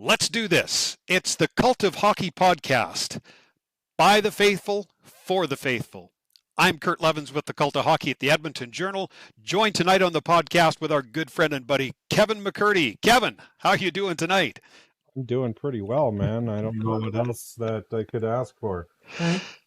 Let's do this. It's the Cult of Hockey podcast. By the faithful, for the faithful. I'm Kurt Leavins with the Cult of Hockey at the Edmonton Journal, joined tonight on the podcast with our good friend and buddy, Kevin McCurdy. Kevin, how are you doing tonight? I'm doing pretty well, man. I don't know what else that I could ask for.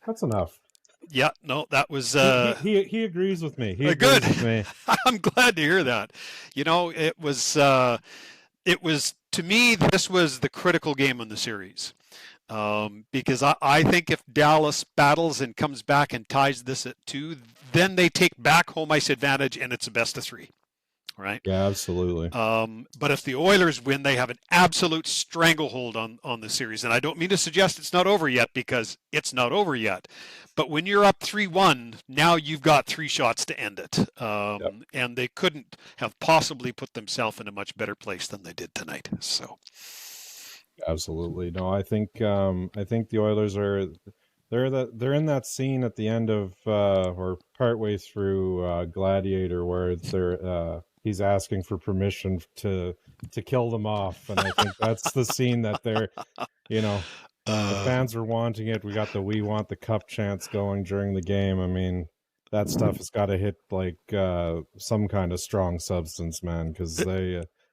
That's enough. Yeah, no, that was... He agrees with me. Good. With me. I'm glad to hear that. You know, it was, to me, this was the critical game in the series. Because I think if Dallas battles and comes back and ties this at 2, then they take back home ice advantage and it's a best of 3. Right? Yeah, absolutely. But if the Oilers win, they have an absolute stranglehold on the series. And I don't mean to suggest it's not over yet, because it's not over yet. But when you're up 3-1, now you've got 3 shots to end it. Yep. And they couldn't have possibly put themselves in a much better place than they did tonight. So, absolutely. No, I think the Oilers they're in that scene at the end of or partway through Gladiator, where he's asking for permission to kill them off, and I think that's the scene that they're, the fans are wanting it. We got the "We Want the Cup" chants going during the game. I mean, that stuff has got to hit like some kind of strong substance, man, because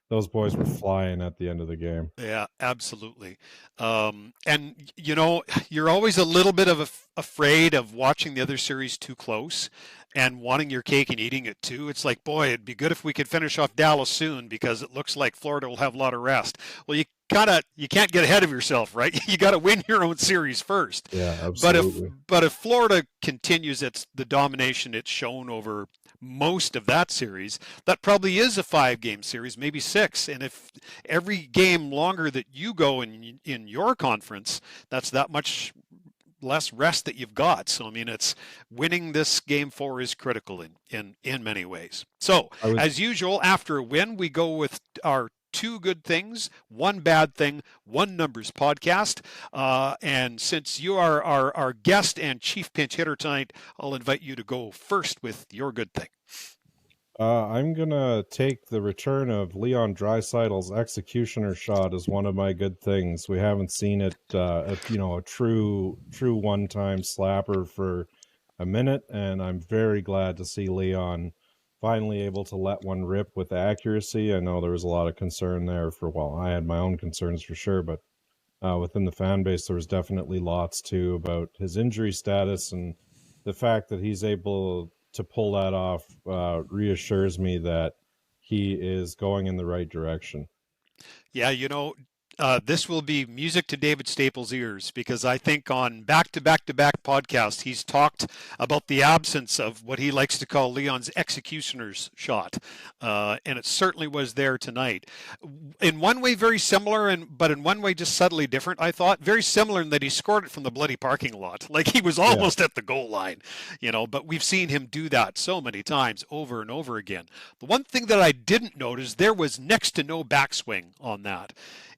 those boys were flying at the end of the game. Yeah, absolutely. And, you're always a little bit afraid of watching the other series too close and wanting your cake and eating it too. It's like, boy, it'd be good if we could finish off Dallas soon, because it looks like Florida will have a lot of rest. Well, you can't get ahead of yourself, right? You got to win your own series first. Yeah, absolutely. But if Florida continues the domination it's shown over most of that series, that probably is a 5-game series, maybe 6. And if every game longer that you go in your conference, that's that much less rest that you've got. So, I mean, it's winning this game 4 is critical in many ways. So, as usual, after a win, we go with our 2 good things, 1 bad thing, 1 numbers podcast. And since you are our guest and chief pinch hitter tonight, I'll invite you to go first with your good thing. I'm going to take the return of Leon Draisaitl's executioner shot as one of my good things. We haven't seen it, a true one-time slapper for a minute, and I'm very glad to see Leon finally able to let one rip with accuracy. I know there was a lot of concern there I had my own concerns for sure, but within the fan base, there was definitely lots too about his injury status, and the fact that he's able to pull that off reassures me that he is going in the right direction. Yeah, this will be music to David Staples' ears, because I think on back-to-back-to-back podcasts, he's talked about the absence of what he likes to call Leon's executioner's shot. And it certainly was there tonight. In one way, very similar, but in one way, just subtly different, I thought. Very similar in that he scored it from the bloody parking lot. Like, he was almost at the goal line, but we've seen him do that so many times over and over again. The one thing that I didn't notice, there was next to no backswing on that.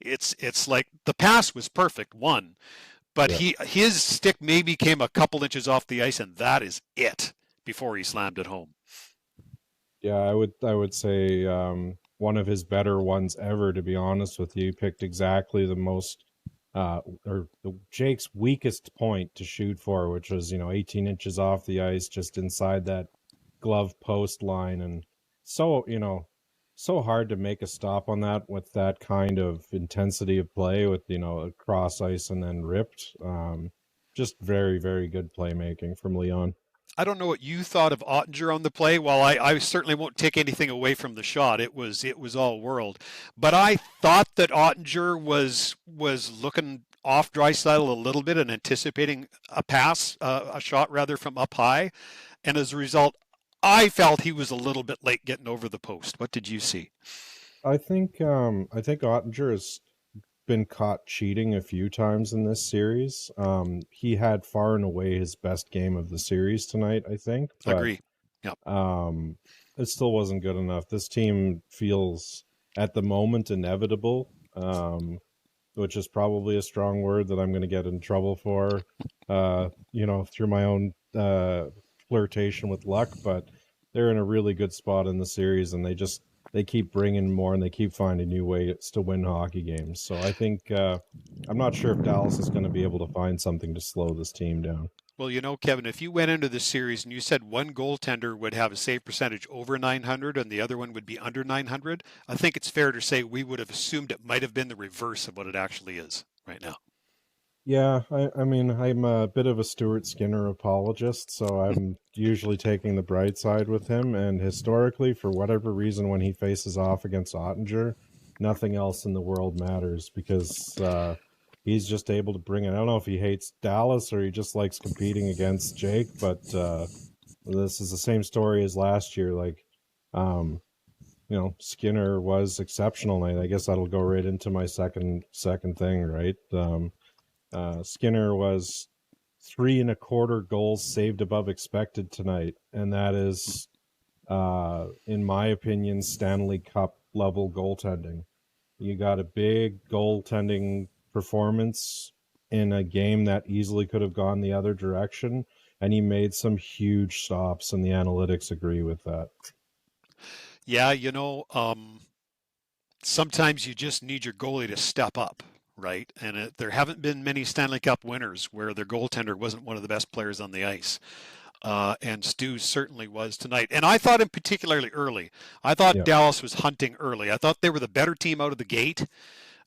It's like the pass was perfect, but his stick maybe came a couple inches off the ice, and that is it before he slammed it home. Yeah, I would say one of his better ones ever, to be honest with you. He picked exactly the most Jake's weakest point to shoot for, which was 18 inches off the ice, just inside that glove post line, and so hard to make a stop on that with that kind of intensity of play, with cross ice and then ripped. Just very, very good playmaking from Leon. I don't know what you thought of Ottinger on the play. While I certainly won't take anything away from the shot, it was all world. But I thought that Ottinger was looking off Draisaitl a little bit and anticipating a shot rather from up high, and as a result, I felt he was a little bit late getting over the post. What did you see? I think Ottinger has been caught cheating a few times in this series. He had far and away his best game of the series tonight, I think. But, agree. Yep. It still wasn't good enough. This team feels at the moment inevitable, which is probably a strong word that I'm going to get in trouble for, through my own flirtation with luck, but they're in a really good spot in the series, and they just they keep bringing more and they keep finding new ways to win hockey games. So I think I'm not sure if Dallas is going to be able to find something to slow this team down. Well, Kevin, if you went into this series and you said one goaltender would have a save percentage over 900 and the other one would be under 900, I think it's fair to say we would have assumed it might have been the reverse of what it actually is right now. Yeah, I mean, I'm a bit of a Stuart Skinner apologist, so I'm usually taking the bright side with him. And historically, for whatever reason, when he faces off against Ottinger, nothing else in the world matters because he's just able to bring it. I don't know if he hates Dallas or he just likes competing against Jake, but this is the same story as last year. Like, Skinner was exceptional, and I guess that'll go right into my second thing, right? Skinner was 3.25 goals saved above expected tonight, and that is, in my opinion, Stanley Cup level goaltending. You got a big goaltending performance in a game that easily could have gone the other direction, and he made some huge stops, and the analytics agree with that. Yeah, sometimes you just need your goalie to step up, right? And there haven't been many Stanley Cup winners where their goaltender wasn't one of the best players on the ice. And Stu certainly was tonight. And I thought him particularly early. I thought Yeah. Dallas was hunting early. I thought they were the better team out of the gate.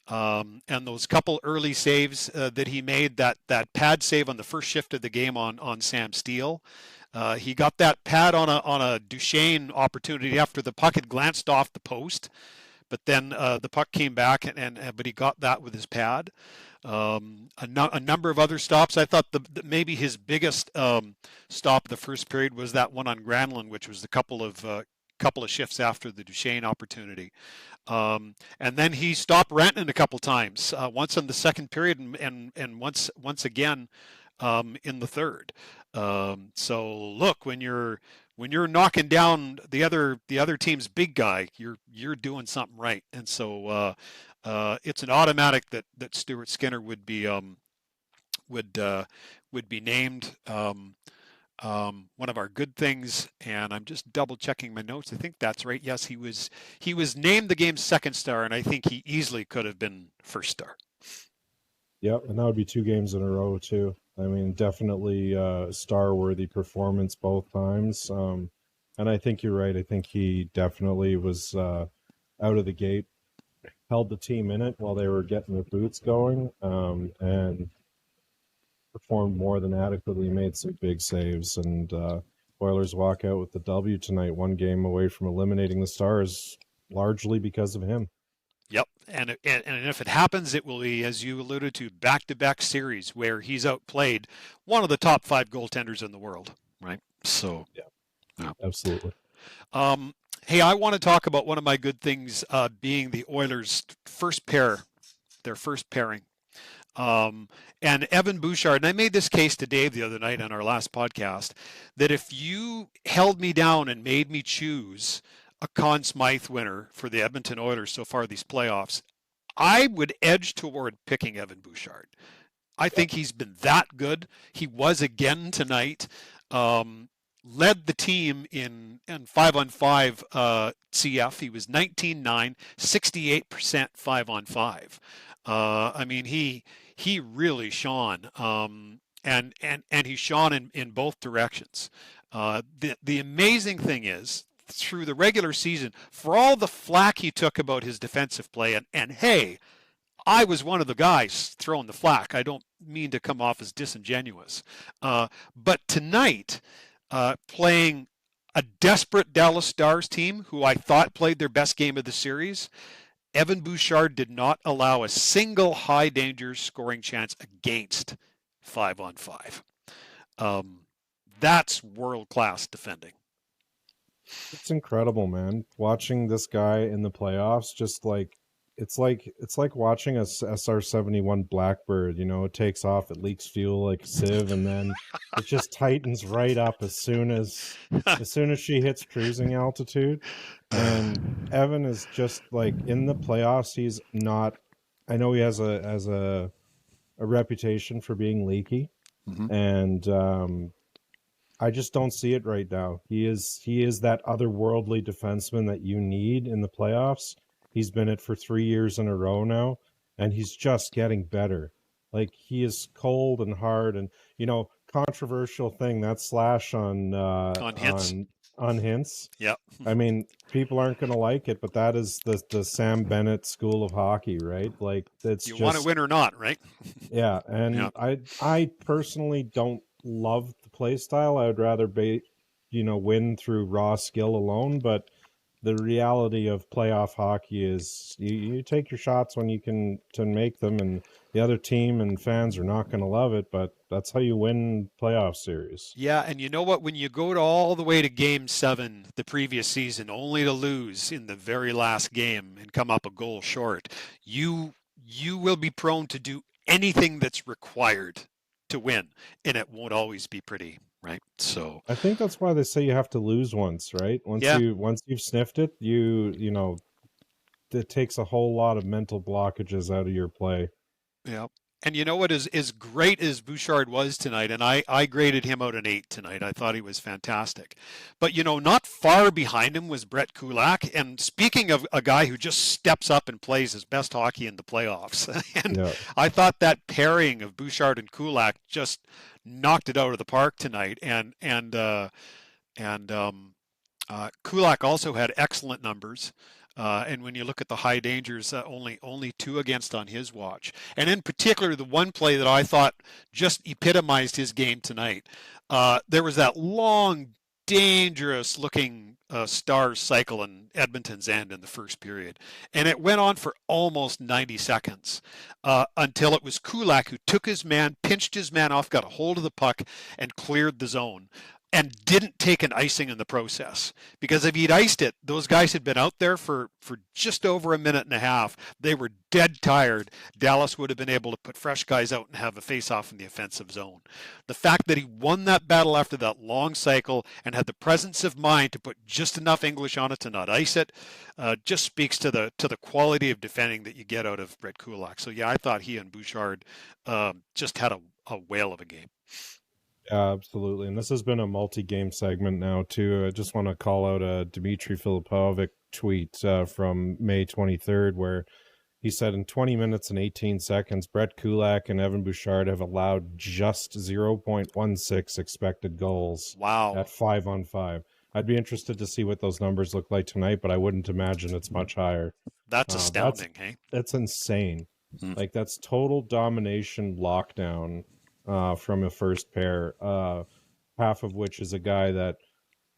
And those couple early saves that he made, that pad save on the first shift of the game on Sam Steele. He got that pad on a Duchesne opportunity after the puck had glanced off the post. But then the puck came back, but he got that with his pad. A number of other stops. I thought maybe his biggest stop of the first period was that one on Granlund, which was a couple of shifts after the Duchesne opportunity. And then he stopped Rantanen a couple times, once in the second period and once again in the third. So look, when you're knocking down the other team's big guy, you're doing something right. And so it's an automatic that Stuart Skinner would be named one of our good things. And I'm just double checking my notes. I think that's right. Yes, he was named the game's second star, and I think he easily could have been first star. Yep, and that would be 2 games in a row too. I mean, definitely star-worthy performance both times. And I think you're right. I think he definitely was out of the gate, held the team in it while they were getting their boots going, and performed more than adequately, made some big saves. And Oilers walk out with the W tonight, 1 game away from eliminating the Stars, largely because of him. Yep, and if it happens, it will be, as you alluded to, back-to-back series where he's outplayed one of the top 5 goaltenders in the world, right? So, yeah. Absolutely. Hey, I want to talk about one of my good things being the Oilers' their first pairing. And Evan Bouchard, and I made this case to Dave the other night on our last podcast, that if you held me down and made me choose a Conn Smythe winner for the Edmonton Oilers so far these playoffs, I would edge toward picking Evan Bouchard. I think he's been that good. He was again tonight. Led the team in 5-on-5 CF. He was 19-9, 68% 5-on-5. I mean, he really shone, and he shone in both directions. The amazing thing is, through the regular season, for all the flack he took about his defensive play, and hey, I was one of the guys throwing the flack. I don't mean to come off as disingenuous. But tonight, playing a desperate Dallas Stars team, who I thought played their best game of the series, Evan Bouchard did not allow a single high-danger scoring chance against 5-on-5. That's world-class defending. It's incredible, man. Watching this guy in the playoffs, just like it's like watching a SR-71 Blackbird. It takes off, it leaks fuel like a sieve, and then it just tightens right up as soon as she hits cruising altitude. And Evan is just like in the playoffs. He's not. I know he has a reputation for being leaky, and I just don't see it right now. He is that otherworldly defenseman that you need in the playoffs. He's been it for 3 years in a row now, and he's just getting better. Like, he is cold and hard, and controversial thing, that slash on On hints. on Hintz. Yeah. I mean, people aren't going to like it, but that is the Sam Bennett school of hockey, right? Like, it's You want to just, win or not, right? yeah. Yeah. And I personally don't love the play style. I would rather win through raw skill alone. But the reality of playoff hockey is you take your shots when you can to make them, and the other team and fans are not going to love it, but that's how you win playoff series. Yeah, and you know what? When you go to all the way to Game 7 the previous season, only to lose in the very last game and come up a goal short, you will be prone to do anything that's required to win, and it won't always be pretty, right? So, I think that's why they say you have to lose once, right? yeah, Once you've sniffed it, it takes a whole lot of mental blockages out of your play. yeah. And you know what? As great as Bouchard was tonight, and I graded him out an 8 tonight. I thought he was fantastic. But, not far behind him was Brett Kulak. And speaking of a guy who just steps up and plays his best hockey in the playoffs, and Yeah. I thought that pairing of Bouchard and Kulak just knocked it out of the park tonight. And Kulak also had excellent numbers. And when you look at the high dangers, only two against on his watch. And in particular, the one play that I thought just epitomized his game tonight. There was that long, dangerous looking Stars cycle in Edmonton's end in the first period. And it went on for almost 90 seconds until it was Kulak who took his man, pinched his man off, got a hold of the puck, and cleared the zone. And didn't take an icing in the process, because if he'd iced it, those guys had been out there for just over a minute and a half. They were dead tired. Dallas would have been able to put fresh guys out and have a face-off in the offensive zone. The fact that he won that battle after that long cycle and had the presence of mind to put just enough English on it to not ice it, just speaks to the quality of defending that you get out of Brett Kulak. So yeah, I thought he and Bouchard just had a whale of a game. Yeah, absolutely. And this has been a multi-game segment now, too. I just want to call out a Dmitry Filipovic tweet from May 23rd, where he said, in 20 minutes and 18 seconds, Brett Kulak and Evan Bouchard have allowed just 0.16 expected goals Wow. at 5-on-5. I'd be interested to see what those numbers look like tonight, but I wouldn't imagine it's much higher. That's astounding, hey? That's insane. Hmm. Like, that's total domination lockdown from a first pair, half of which is a guy that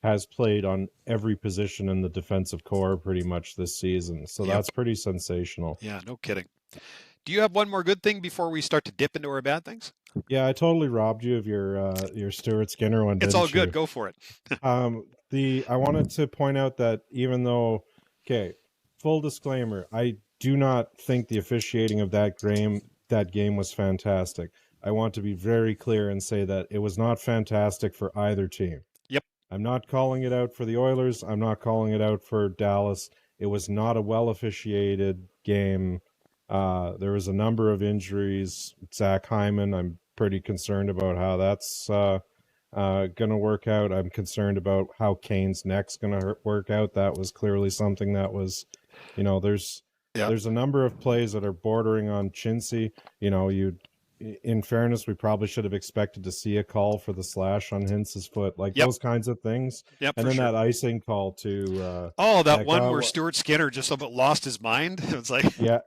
has played on every position in the defensive core pretty much this season. So Yep. that's pretty sensational. Yeah, no kidding. Do you have one more good thing before we start to dip into our bad things? Yeah, I totally robbed you of your Stuart Skinner one, It's didn't all good. you? Go for it. I wanted to point out that even though, okay, full disclaimer, I do not think the officiating of that game was fantastic. I want to be very clear and say that it was not fantastic for either team. Yep. I'm not calling it out for the Oilers. I'm not calling it out for Dallas. It was not a well officiated game. There was a number of injuries. Zach Hyman, I'm pretty concerned about how that's going to work out. I'm concerned about how Kane's neck's going to work out. That was clearly something that was, there's a number of plays that are bordering on chintzy. In fairness, we probably should have expected to see a call for the slash on Hintz's foot, like those kinds of things. Yep, and then that icing call to that one where Stuart Skinner just about lost his mind. It was like, yeah,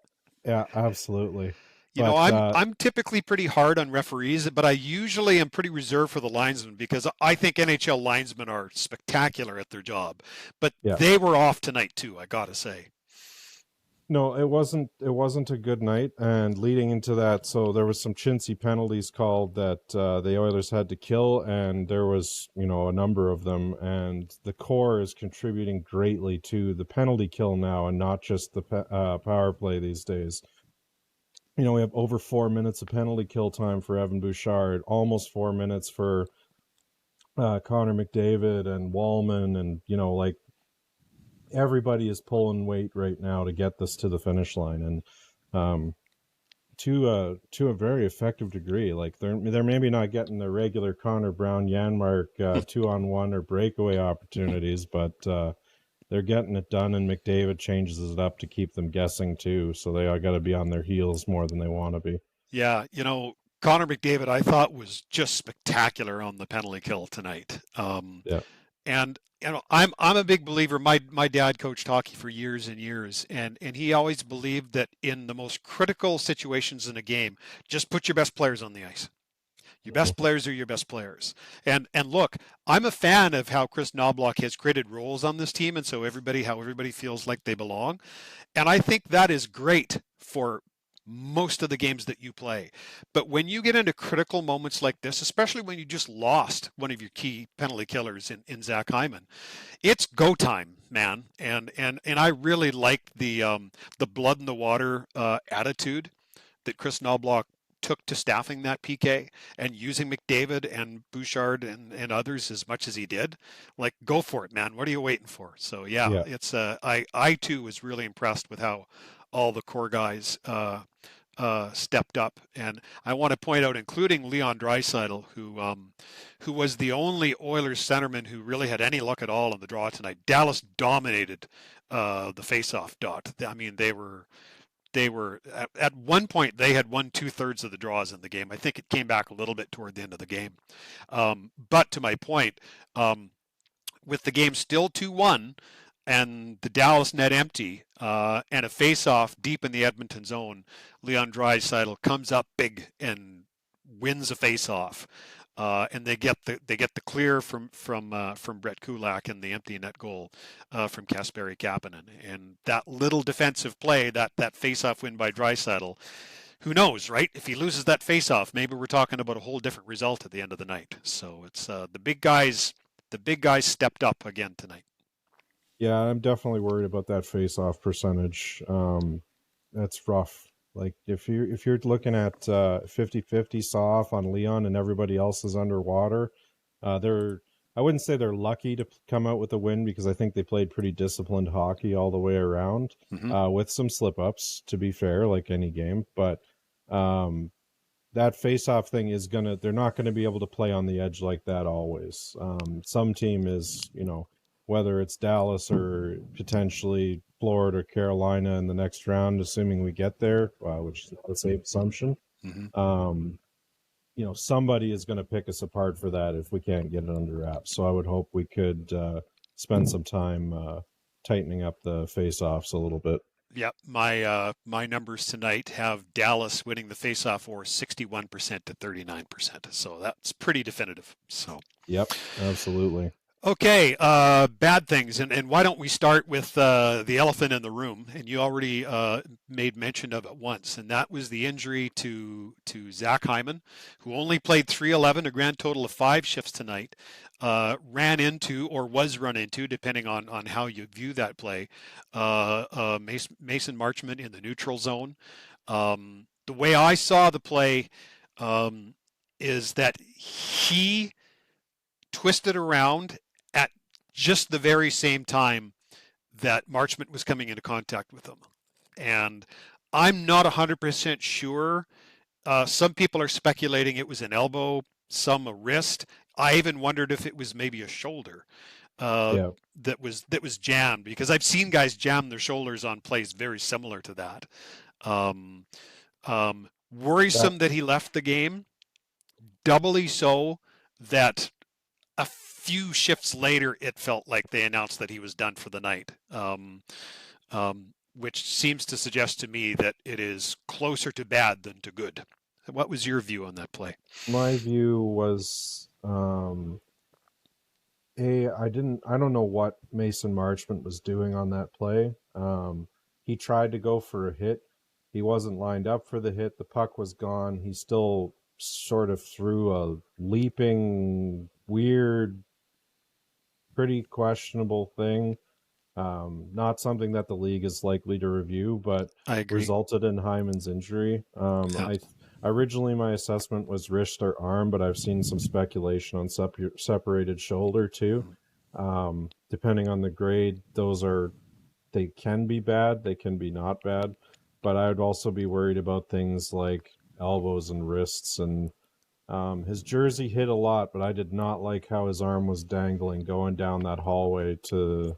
absolutely. I'm typically pretty hard on referees, but I usually am pretty reserved for the linesmen, because I think NHL linesmen are spectacular at their job. But they were off tonight too, I gotta say. No, it wasn't a good night, and leading into that, so there was some chintzy penalties called that the Oilers had to kill, and there was, a number of them, and the core is contributing greatly to the penalty kill now, and not just the power play these days. We have over 4 minutes of penalty kill time for Evan Bouchard, almost 4 minutes for Connor McDavid and Wallman, and everybody is pulling weight right now to get this to the finish line. And to a very effective degree. Like they're maybe not getting the regular Connor Brown Yanmark 2-on-1 or breakaway opportunities, but they're getting it done, and McDavid changes it up to keep them guessing too. So they all got to be on their heels more than they want to be. Yeah, Connor McDavid, I thought was just spectacular on the penalty kill tonight. Yeah. And I'm a big believer. My dad coached hockey for years and years, and he always believed that in the most critical situations in a game, just put your best players on the ice. Your best players are your best players. And look, I'm a fan of how Chris Knobloch has created roles on this team, and so how everybody feels like they belong. And I think that is great for most of the games that you play. But when you get into critical moments like this, especially when you just lost one of your key penalty killers in Zach Hyman, it's go time, man. And I really like the blood in the water attitude that Chris Knobloch took to staffing that PK and using McDavid and Bouchard and others as much as he did. Like, go for it, man. What are you waiting for? So yeah, Yeah. it's I too was really impressed with how all the core guys stepped up, and I want to point out, including Leon Draisaitl, who was the only Oilers centerman who really had any luck at all in the draw tonight. Dallas dominated the faceoff dot. I mean, they were at one point they had won 2/3 of the draws in the game. I think it came back a little bit toward the end of the game. But to my point, with the game still 2-1 and the Dallas net empty and a face-off deep in the Edmonton zone, Leon Draisaitl comes up big and wins a face-off. And they get the clear from Brett Kulak and the empty net goal from Kasperi Kapanen, and that little defensive play, that face-off win by Draisaitl. Who knows, right? If he loses that face-off, maybe we're talking about a whole different result at the end of the night. So it's the big guys. The big guys stepped up again tonight. Yeah, I'm definitely worried about that face-off percentage. That's rough. Like if you're looking at 50-50 saw-off on Leon and everybody else is underwater, I wouldn't say they're lucky to come out with a win, because I think they played pretty disciplined hockey all the way around, with some slip-ups, to be fair, like any game. But that face-off thing they're not gonna be able to play on the edge like that always. Some team is, whether it's Dallas or potentially Florida or Carolina in the next round, assuming we get there, which is a safe assumption. Somebody is going to pick us apart for that if we can't get it under wraps. So I would hope we could spend some time tightening up the face-offs a little bit. Yep, my numbers tonight have Dallas winning the faceoff war 61% to 39%. So that's pretty definitive. So yep, absolutely. Okay, bad things, and why don't we start with the elephant in the room? And you already made mention of it once, and that was the injury to Zach Hyman, who only played 3:11, a grand total of 5 shifts tonight. Ran into, or was run into, depending on how you view that play, Mason Marchment in the neutral zone. The way I saw the play is that he twisted around at just the very same time that Marchment was coming into contact with him. And I'm not 100% sure. Some people are speculating it was an elbow, some a wrist. I even wondered if it was maybe a shoulder that was jammed, because I've seen guys jam their shoulders on plays very similar to that. Worrisome that he left the game. Doubly so that a few shifts later, it felt like they announced that he was done for the night, which seems to suggest to me that it is closer to bad than to good. What was your view on that play? My view was, I don't know what Mason Marchment was doing on that play. He tried to go for a hit. He wasn't lined up for the hit. The puck was gone. He still sort of threw a leaping, weird, pretty questionable thing. Not something that the league is likely to review, but I agree. Resulted in Hyman's injury. Originally, my assessment was wrist or arm, but I've seen some speculation on separated shoulder too. Depending on the grade, they can be bad, they can be not bad. but I'd also be worried about things like elbows and wrists. And his jersey hit a lot, but I did not like how his arm was dangling going down that hallway to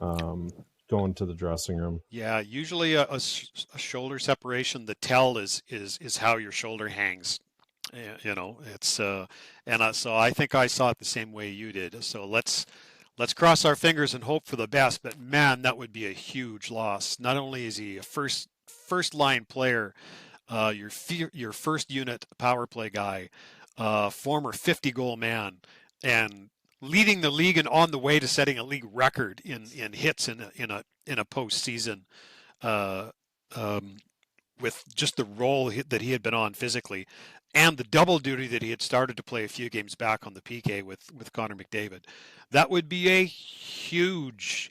um, going to the dressing room. Yeah, usually a shoulder separation, the tell is how your shoulder hangs. You know, it's and so I think I saw it the same way you did. So let's cross our fingers and hope for the best. But man, that would be a huge loss. Not only is he a first line player, your first unit power play guy, former 50 goal man, and leading the league and on the way to setting a league record in hits in a postseason. Uh, um, with just the role that he had been on physically, and the double duty that he had started to play a few games back on the PK with Connor McDavid, that would be a huge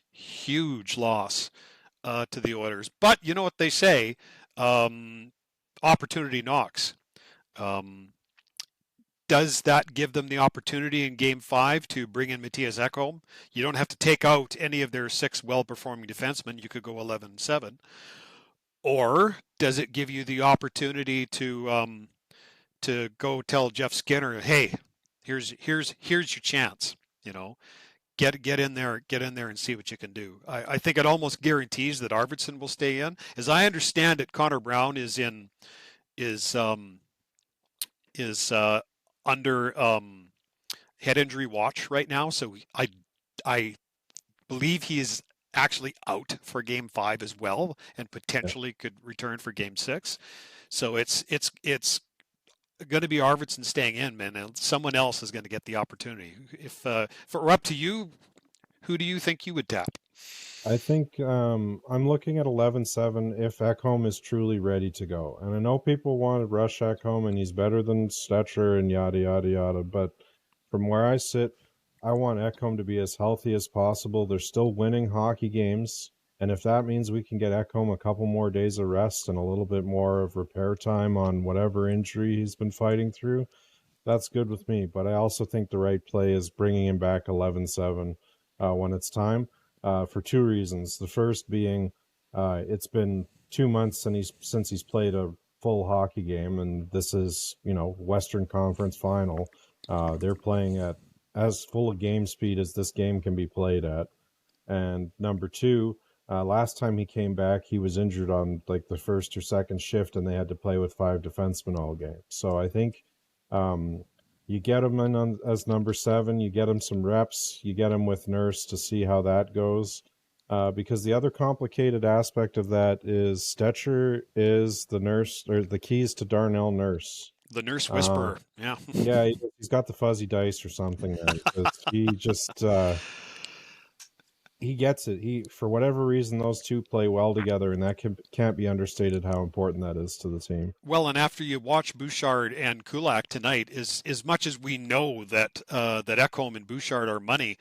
loss to the Oilers. But you know what they say, um, opportunity knocks. Um, does that give them the opportunity in Game 5 to bring in Matthias Ekholm? You don't have to take out any of their 6 well-performing defensemen. You could go 11-7. Or does it give you the opportunity to go tell Jeff Skinner, hey, here's your chance, you know, get in there, and see what you can do. I think it almost guarantees that Arvidsson will stay in. As I understand it, Connor Brown is under head injury watch right now, so I believe he is actually out for Game 5 as well, and Yeah. potentially could return for Game 6. So it's going to be Arvidsson staying in, man, and someone else is going to get the opportunity. If it were up to you, who do you think you would tap? I think I'm looking at 11-7 if Ekholm is truly ready to go. And I know people want to rush Ekholm and he's better than Stetcher and yada, yada, yada. But from where I sit, I want Ekholm to be as healthy as possible. They're still winning hockey games. And if that means we can get Ekholm a couple more days of rest and a little bit more of repair time on whatever injury he's been fighting through, that's good with me. But I also think the right play is bringing him back 11-7 when it's time for two reasons. The first being it's been 2 months since he's played a full hockey game, and this is, Western Conference final. They're playing at as full a game speed as this game can be played at. And number two, last time he came back, he was injured on like the first or second shift, and they had to play with 5 defensemen all game. So I think you get him in as number 7, you get him some reps, you get him with Nurse to see how that goes. Because the other complicated aspect of that is Stetcher is the nurse, or the keys to Darnell Nurse. The nurse whisperer. Yeah. Yeah, he's got the fuzzy dice or something there. Because he just he gets it. He, for whatever reason, those two play well together, and that can't be understated how important that is to the team. Well, and after you watch Bouchard and Kulak tonight, as much as we know that that Ekholm and Bouchard are money,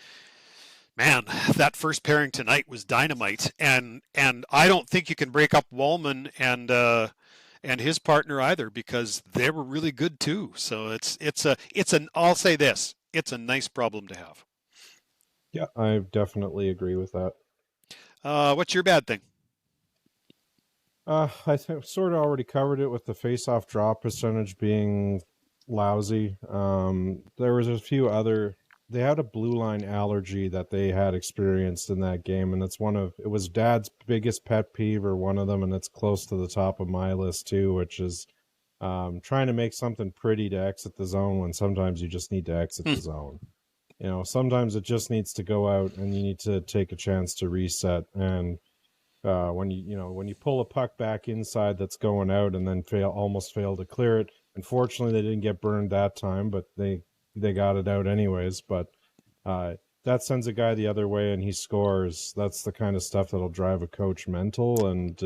man, that first pairing tonight was dynamite. And I don't think you can break up Wallman and his partner either, because they were really good too. So I'll say this, it's a nice problem to have. Yeah, I definitely agree with that. What's your bad thing? I think sort of already covered it with the face-off drop percentage being lousy. There was a few other. They had a blue line allergy that they had experienced in that game, and it was Dad's biggest pet peeve, or one of them, and it's close to the top of my list too, which is trying to make something pretty to exit the zone when sometimes you just need to exit the zone. Sometimes it just needs to go out, and you need to take a chance to reset. And when you pull a puck back inside that's going out and then almost fail to clear it. Unfortunately, they didn't get burned that time, but they got it out anyways. But that sends a guy the other way, and he scores. That's the kind of stuff that'll drive a coach mental, and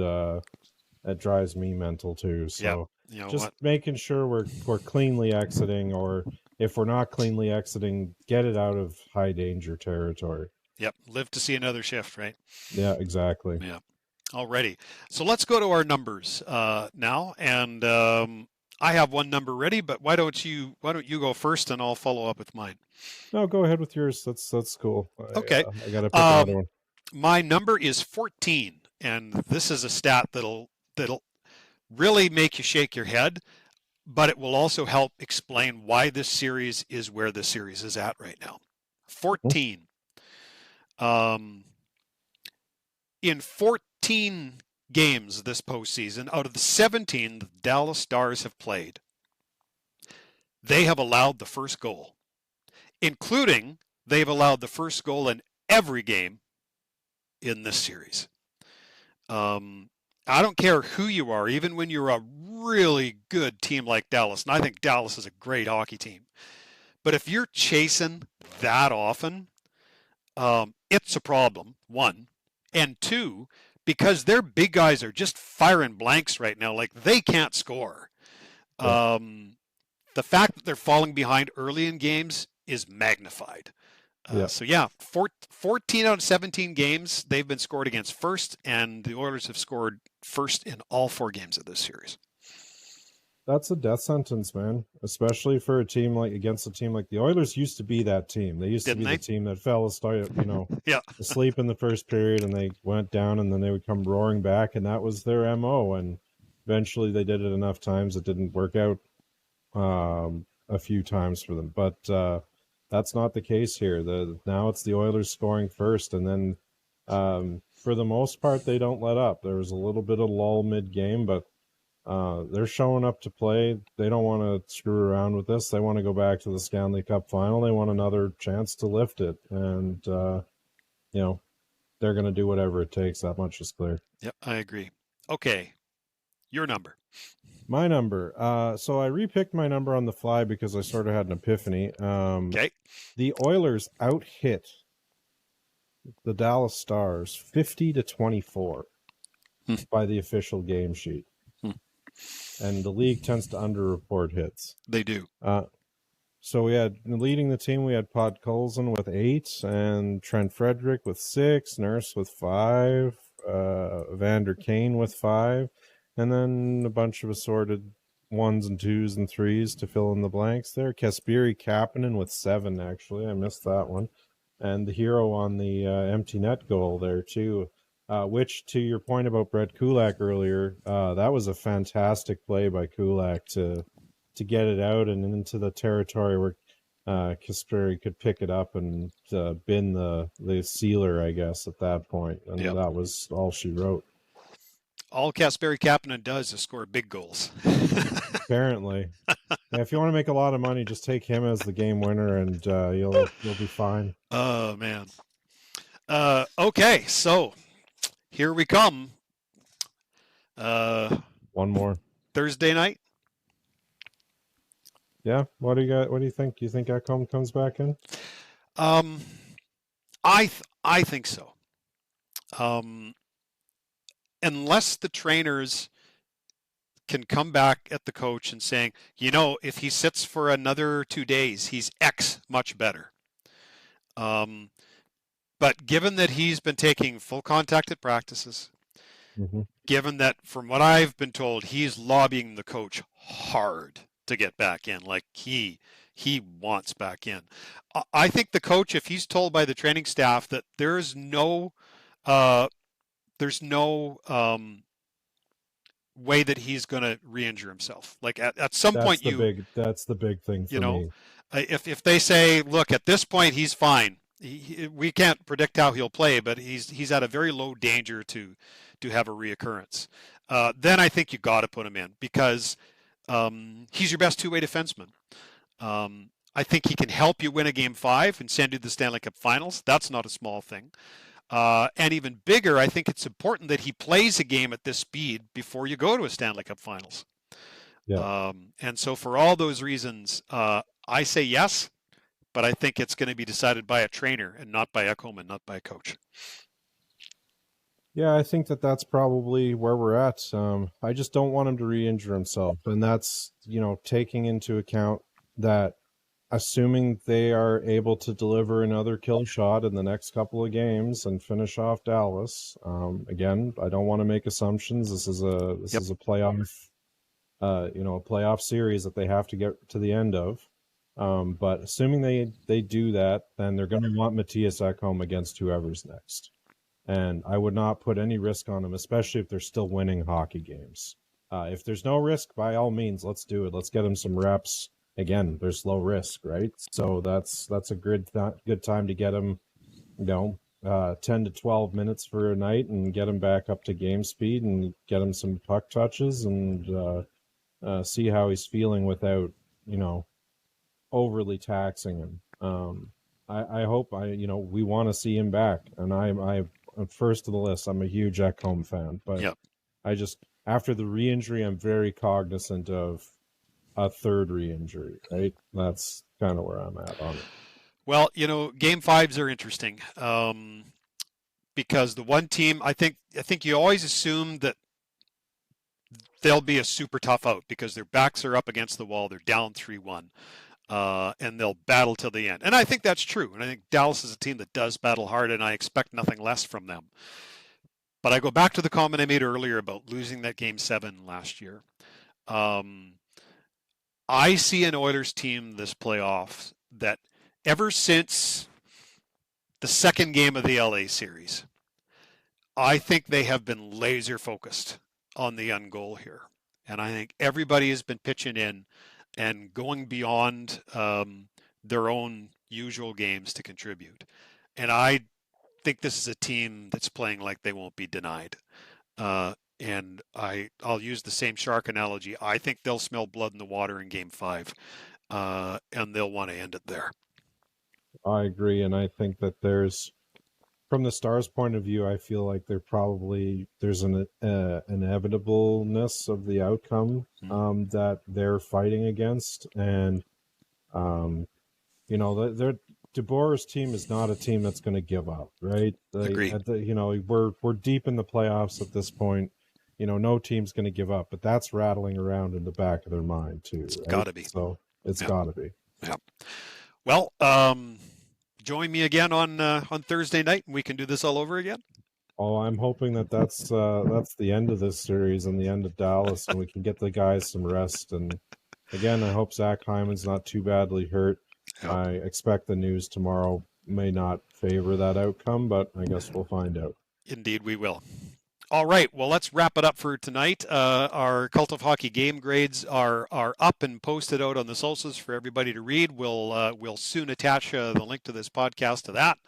it drives me mental too. So just making sure we're cleanly exiting, or if we're not cleanly exiting, get it out of high danger territory. Yep. Live to see another shift, right? Yeah, exactly. Yeah. Alrighty. So let's go to our numbers now. And I have one number ready, but why don't you go first, and I'll follow up with mine. No, go ahead with yours. That's cool. Okay. I got to pick another one. My number is 14, and this is a stat that'll that'll really make you shake your head, but it will also help explain why this series is where this series is at right now. 14. In 14 games this postseason, out of the 17 the Dallas Stars have played, they have allowed the first goal, including they've allowed the first goal in every game in this series. I don't care who you are, even when you're a really good team like Dallas, and I think Dallas is a great hockey team, but if you're chasing that often, it's a problem, one. And two, because their big guys are just firing blanks right now, like they can't score. Yeah. The fact that they're falling behind early in games is magnified. Yeah. So yeah, 14 out of 17 games they've been scored against first, and the Oilers have scored first in all 4 games of this series. That's a death sentence, man. Especially for a team like against a team like the Oilers used to be that team. They used to be the team that fell asleep, Yeah. asleep in the first period, and they went down, and then they would come roaring back, and that was their MO. And eventually, they did it enough times. It didn't work out a few times for them, but that's not the case here. Now it's the Oilers scoring first, and then for the most part, they don't let up. There was a little bit of lull mid-game, but they're showing up to play. They don't want to screw around with this. They want to go back to the Stanley Cup final. They want another chance to lift it. And, they're going to do whatever it takes. That much is clear. Yep, I agree. Okay, your number. My number. So I repicked my number on the fly because I sort of had an epiphany. Okay. The Oilers out-hit the Dallas Stars 50-24 by the official game sheet. And the league tends to underreport hits. They do. So we had leading the team. We had Podkolzin with 8, and Trent Frederick with 6, Nurse with 5, Vander Kane with 5, and then a bunch of assorted 1s and 2s and 3s to fill in the blanks there. Kasperi Kapanen with 7. Actually, I missed that one, and the hero on the empty net goal there too. Which, to your point about Brett Kulak earlier, that was a fantastic play by Kulak to get it out and into the territory where Kasperi could pick it up and bin the sealer, I guess, at that point. And that was all she wrote. All Kasperi Kapanen does is score big goals. Apparently. Yeah, if you want to make a lot of money, just take him as the game winner, and you'll be fine. Oh, man. Okay, so here we come. One more. Thursday night. Yeah. What do you got? What do you think? You think Ekholm comes back in? I think so. Unless the trainers can come back at the coach and saying, if he sits for another 2 days, he's X much better. But given that he's been taking full contact at practices, given that from what I've been told, he's lobbying the coach hard to get back in, like he wants back in. I think the coach, if he's told by the training staff that there's no way that he's going to re-injure himself, like at some point, that's the big thing for me. If they say, look, at this point he's fine. We can't predict how he'll play, but he's at a very low danger to have a reoccurrence. Then I think you got to put him in because he's your best two-way defenseman. I think he can help you win a Game 5 and send you to the Stanley Cup Finals. That's not a small thing. And even bigger, I think it's important that he plays a game at this speed before you go to a Stanley Cup Finals. Yeah. And so for all those reasons, I say yes, but I think it's going to be decided by a trainer and not by Ekholm and not by a coach. Yeah, I think that's probably where we're at. I just don't want him to re-injure himself. And that's, taking into account that assuming they are able to deliver another kill shot in the next couple of games and finish off Dallas. Again, I don't want to make assumptions. This is a playoff, a playoff series that they have to get to the end of. But assuming they do that, then they're going to want Matthias Ekholm against whoever's next. and I would not put any risk on them, especially if they're still winning hockey games. If there's no risk, by all means, let's do it. Let's get them some reps. Again, there's low risk, right? So that's a good time to get them, 10 to 12 minutes for a night and get them back up to game speed and get him some puck touches and see how he's feeling without, overly taxing him. I hope we want to see him back, and I'm first to the list. I'm a huge Ekholm fan, but Yep. After the re-injury, I'm very cognizant of a third re-injury, right? That's kind of where I'm at on it. Well, game fives are interesting because the one team, I think you always assume that they'll be a super tough out because their backs are up against the wall. They're down 3-1. And they'll battle till the end. And I think that's true. And I think Dallas is a team that does battle hard, and I expect nothing less from them. But I go back to the comment I made earlier about losing that game 7 last year. I see an Oilers team this playoff that ever since the second game of the LA series, I think they have been laser focused on the end goal here. And I think everybody has been pitching in and going beyond their own usual games to contribute. And I think this is a team that's playing like they won't be denied. And I'll use the same shark analogy. I think they'll smell blood in the water in game 5, and they'll want to end it there. I agree, and I think that from the Stars' point of view, I feel like there's an inevitableness of the outcome that they're fighting against, and DeBoer's team is not a team that's going to give up, right? Agreed. We're deep in the playoffs at this point. No team's going to give up, but that's rattling around in the back of their mind too. It's right? got to be. So it's got to be. Yeah. Well, join me again on Thursday night, and we can do this all over again. Oh, I'm hoping that's the end of this series and the end of Dallas, and we can get the guys some rest. And again, I hope Zach Hyman's not too badly hurt. Yep. I expect the news tomorrow may not favor that outcome, but I guess we'll find out. Indeed, we will. All right, well, let's wrap it up for tonight. Our Cult of Hockey game grades are up and posted out on the socials for everybody to read. We'll soon attach the link to this podcast to that,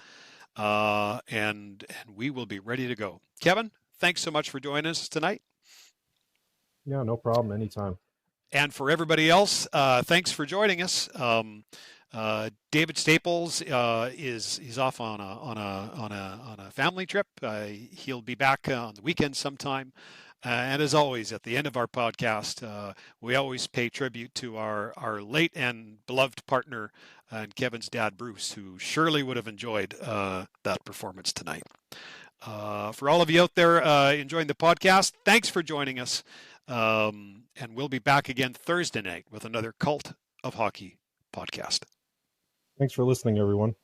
and we will be ready to go. Kevin, thanks so much for joining us tonight. Yeah, no problem. Anytime. And for everybody else, thanks for joining us. David Staples is off on a family trip. He'll be back on the weekend sometime. And as always, at the end of our podcast, we always pay tribute to our late and beloved partner and Kevin's dad, Bruce, who surely would have enjoyed that performance tonight. For all of you out there enjoying the podcast, thanks for joining us. And we'll be back again Thursday night with another Cult of Hockey podcast. Thanks for listening, everyone.